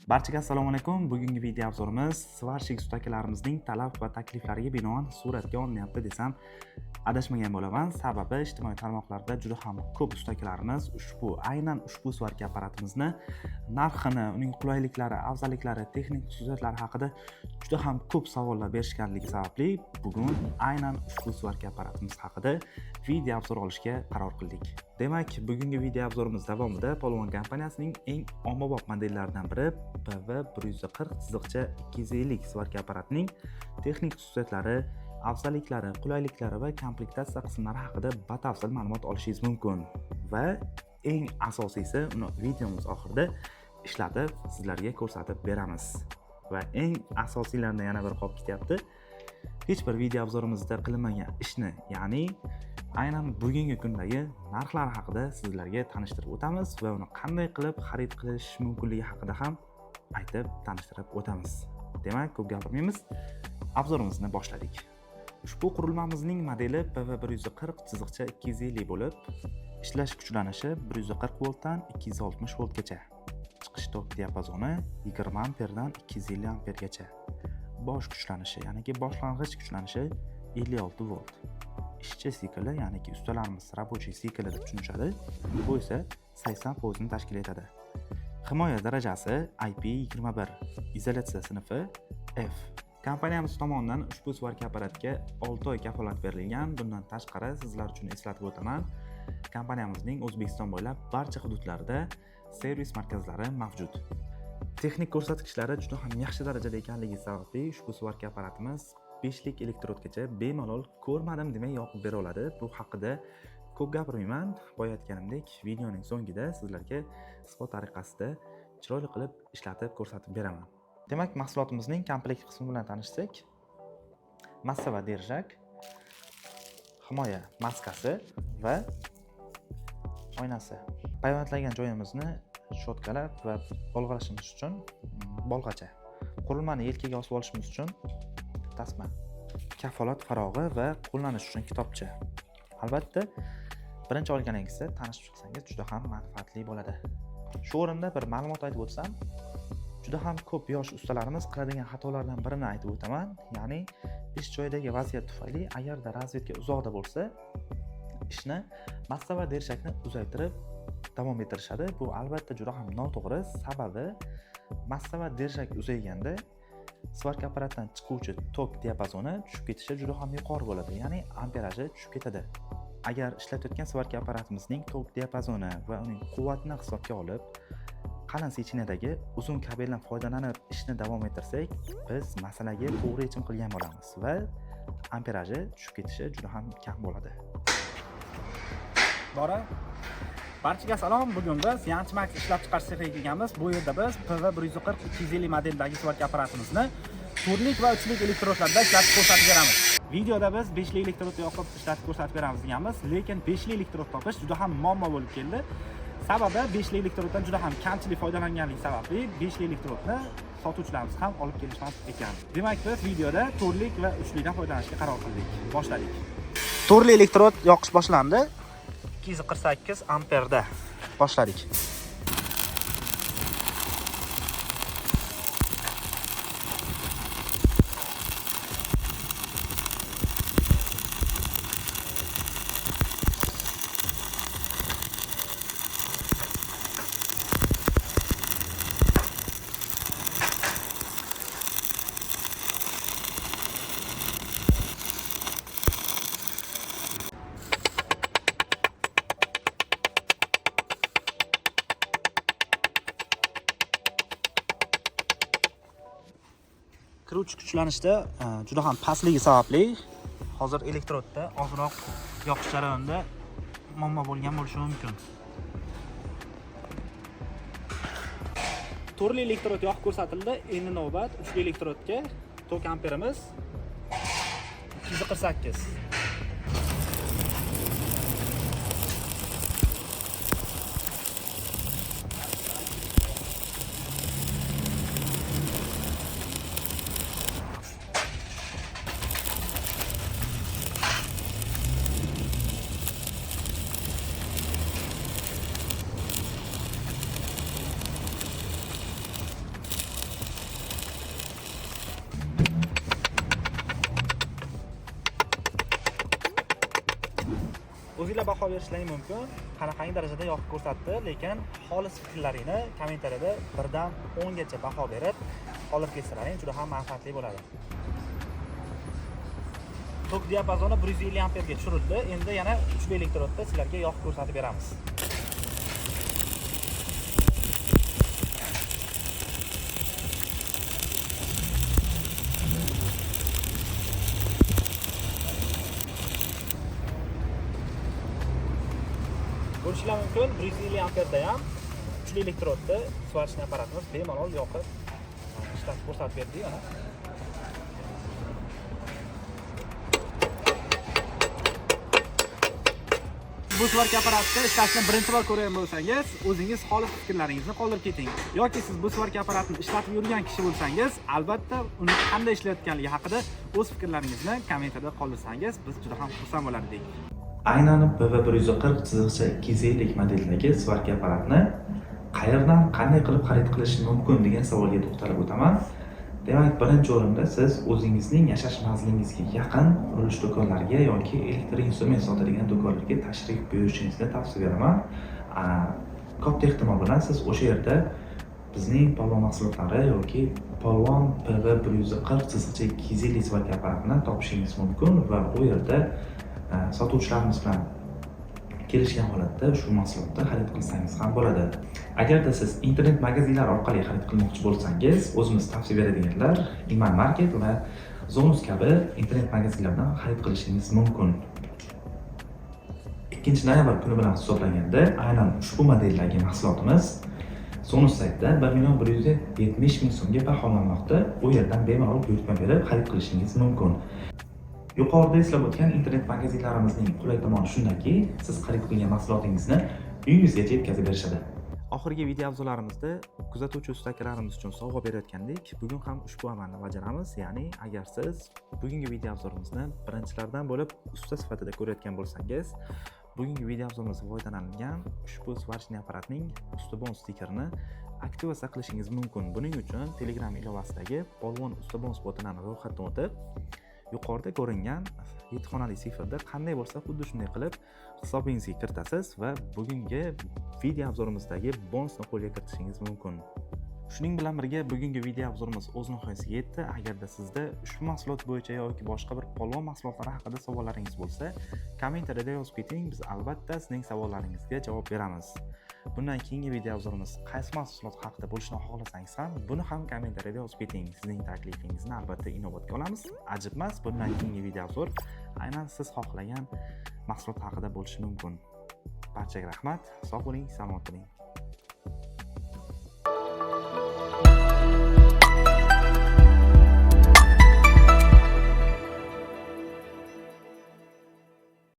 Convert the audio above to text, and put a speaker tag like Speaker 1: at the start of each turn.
Speaker 1: Barchaga assalomu alaykum. Bugungi video obzorimiz svarshik ustakalarimizning talab va takliflariga binoan suratga olinyapti desam adashmagan bo'laman. Sababi ijtimoiy tarmoqlarda juda ham ko'p ustakalarimiz aynan ushbu svarka apparatimizni narxini, uning qulayliklari, afzalliklari, texnik xususiyatlari haqida juda ham ko'p savollar berishganligi sababli bugun aynan ushbu svarka apparatimiz haqida video obzor olishga qaror qildik. Demak, bugungi video obzorimiz davomida Polvon kompaniyasining eng ommabop modellaridan biri PV140-250 svarka apparatining texnik xususiyatlari, afzalliklari, qulayliklari va komplektatsiya qismlari haqida batafsil ma'lumot olishingiz mumkin. Va eng asosiysi, uni videomiz oxirida ishlatib sizlarga ko'rsatib beramiz. Va eng asosiylaridan yana bir qolib ketyapti. Hech bir video obzorimizda qilinmagan ishni, ya'ni aynan bugungi kundagi narxlar haqida sizlarga tanishtirib o'tamiz va uni qanday qilib xarid qilish mumkinligi haqida ham aytib tanishtirib o'tamiz. Demak, ko'p gapirmaymiz, obzorimizni boshladik. Ushbu qurilmamizning modeli PV140-250 bo'lib, ishlash kuchlanishi 140 voltdan 260 voltgacha. Chiqish tok diapazoni 20 amperdan 250 ampergacha. Bosh kuchlanishi, ya'ni boshlang'ich kuchlanishi 56 volt. Ishchi sikli, ya'ni ustalarimiz rabochiy sikli deb tushunishadi. Bu esa 80% ni tashkil etadi. Himoya darajasi IP21, izolyatsiya sinfi F. Kompaniyamiz tomonidan ushbu svarka apparatga 6 oy kafolat berilgan. Bundan tashqari sizlar uchun eslatib o'taman, kompaniyamizning O'zbekiston bo'ylab barcha hududlarida servis markazlari mavjud. Texnik ko'rsatkichlari juda ham yaxshi darajada ekanligi sababli ushbu svarka apparatimiz 5 lik elektrodgacha bemalol ko'rmadim demay yoqib bera oladi. Bu haqida ko'p gapirmayman. Boya aytganimdek, videoning so'ngida sizlarga isbot tariqasida chiroyli qilib ishlatib ko'rsatib beraman. Demak, mahsulotimizning komplekt qismi bilan tanishsak, massa va держак, himoya maskasi va oynasi. Payvandlagan joyimizni shotkalab va bolg'alashimiz uchun bolg'acha. Qurilmani yelkaga osib olishimiz uchun tasma, kafolat farog'i va qo'llanish uchun kitobcha. Albatta, birinchi olganingizda tanishib chiqsangiz juda ham manfaatli bo'ladi. Shu o'rinda bir ma'lumot aytib o'tsam, juda ham ko'p yosh ustalarimiz qiladigan xatolardan birini aytib o'taman. Ya'ni ish joyidagi vaziyat tufayli agarda razvedka uzoqda bo'lsa, ishni massa va держакni uzaytirib davom ettirishadi. Bu albatta juda ham noto'g'ri. Sababi massa va держак uzayganda svarka apparatidan chiquvchi tok diapazoni tushib ketishi juda ham yuqori bo'ladi, ya'ni amperaji tushib ketadi. Agar ishlatayotgan svarka apparatimizning tok diapazoni va uning quvvatini hisobga olib, qalin sechinadagi uzun kabeldan foydalanib ishni davom ettirsak, biz masalaga to'g'ri yechim qilgan bo'lamiz va amperaji tushib ketishi juda ham kam bo'ladi.
Speaker 2: Bora. Barchaga salom. Bugun biz Yanch Max ishlab chiqarish sexiga kelganmiz. Bu yerda biz PV140-250 modeldagi svarka apparatimizni turlik va uchlik elektrodlarda ishlatib ko'rsatib beramiz. Videoda biz 5 li elektrodni yoqib ishlatib ko'rsatib beramiz deganmiz, lekin 5 li elektrod topish juda ham muammo bo'lib keldi. Sababi 5 li elektroddan juda ham kamchilik foydalanganligi sababli 5 li elektrodni sotuvchilarimiz ham olib kelishmas ekan. Demak, biz videoda turlik va uchlikdan foydalanishga qaror qildik. Boshladik. Turli elektrod yoqish boshlandi. 248 amperda boshladik. Kiruvchi kuchlanishda juda ham pastligi sababli hozir elektrodda ozroq yoqish jarayonida muammo bo'lgan bo'lishi mumkin. Turli elektrod yoqib ko'rsatildi. Endi navbat uchli elektrodga. Tok amperimiz 248. o'zingizlar baho berishlaring mumkin. Qanaqangi darajada yoqib ko'rsatdi, lekin xolis fikrlaringni kommentariyada 1 dan 10 gacha baho berib qoldirib ketsalaring juda ham manfaatli bo'ladi. Tok diapazoni 150 amperga tushirildi. Endi yana ushbu elektrodda sizlarga yoqib ko'rsatib beramiz. Ko'rishlar mumkin, 150 amperda ham kuchli elektrodda svarishni apparatimiz bemalol yoqib ishlatib ko'rsatib berdi yana. Bu svarka apparatni ishlashni birinchi bor ko'rgan bo'lsangiz, o'zingiz xolis fikrlaringizni qoldirib keting. Yoki siz bu svarka apparatini ishlatib yurgan kishi bo'lsangiz, albatta uni qanday ishlayotganligi haqida o'z fikrlaringizni kommentariyada qoldirsangiz, biz juda ham xursand bo'lardik.
Speaker 1: Aynan PV140/200 modeldagi svarka apparatni qayerdan qanday qilib xarid qilish mumkin degan savolga to'xtalib o'taman. Demak, birinchi o'rinda siz o'zingizning yashash manzilingizga yaqin qurilish do'konlariga yoki elektr instrument sotadigan do'konlarga tashrif buyurishingizni tavsiya beraman. Ko'p ehtimol bilan siz o'sha yerda bizning Polvon mahsulotlari yoki Polvon PV140/200 svarka apparatini topishingiz mumkin va u yerda sotuvchilarimiz bilan kelishgan holatda ushbu mahsulotni xarid qilsangiz ham bo'ladi. Agarda siz internet magazinlar orqali xarid qilmoqchi bo'lsangiz, o'zimiz tavsiya beradiganlar Iman Market va Zonus kabi internet magazinlardan xarid qilishingiz mumkin. 2 noyabr kuni bilan hisoblaganda aynan ushbu modeldagi mahsulotimiz Zonus saytida 1.170.000 so'mga baholanmoqda. U yerdan bemalol buyurtma berib xarid qilishingiz mumkin. Yuqorida eslab o'tgan internet magazinlarimizning qulay tomoni shundaki, siz xarid qilgan mahsulotingizni uyingizgacha yetkazib berishadi. Oxirgi video obzorlarimizda kuzatuvchi ustakalarimiz uchun sovg'a berayotgandek, bugun ham ushbu amalni bajaramiz. Ya'ni, agar siz bugungi video obzorimizni birinchilardan bo'lib usta sifatida ko'rayotgan bo'lsangiz, bugungi video obzorimizda foydalanilgan ushbu svarishniy apparatning ustibon stikerini aktivatsiya qilishingiz mumkin. Buning uchun Telegram ilovasidagi Polvon ustibon botini ro'yxatdan o'tib, yuqorida ko'ringan 7 xonali siferda qanday bo'lsa xuddi shunday qilib hisobingizga kiritasiz va bugungi video obzorimizdagi bonusni qo'lga kiritishingiz mumkin. Shuning bilan birga bugungi video obzorimiz o'z nihoyasiga yetdi. Agarda sizda ushbu mahsulot bo'yicha yoki boshqa bir polvon mahsulotlari haqida savollaringiz bo'lsa, kommentariyada yozib keting. Biz albatta sizning savollaringizga javob beramiz. Bundan keyingi video obzorimiz qaysi mahsulot haqida bo'lishini xohlasangiz ham, buni ham kommentariyada yozib keting. Sizning taklifingizni albatta inobatga olamiz. Ajibmas, bundan keyingi video obzor aynan siz xohlagan mahsulot haqida bo'lishi mumkin. Barchaga rahmat, sog' bo'ling, salomat bo'ling.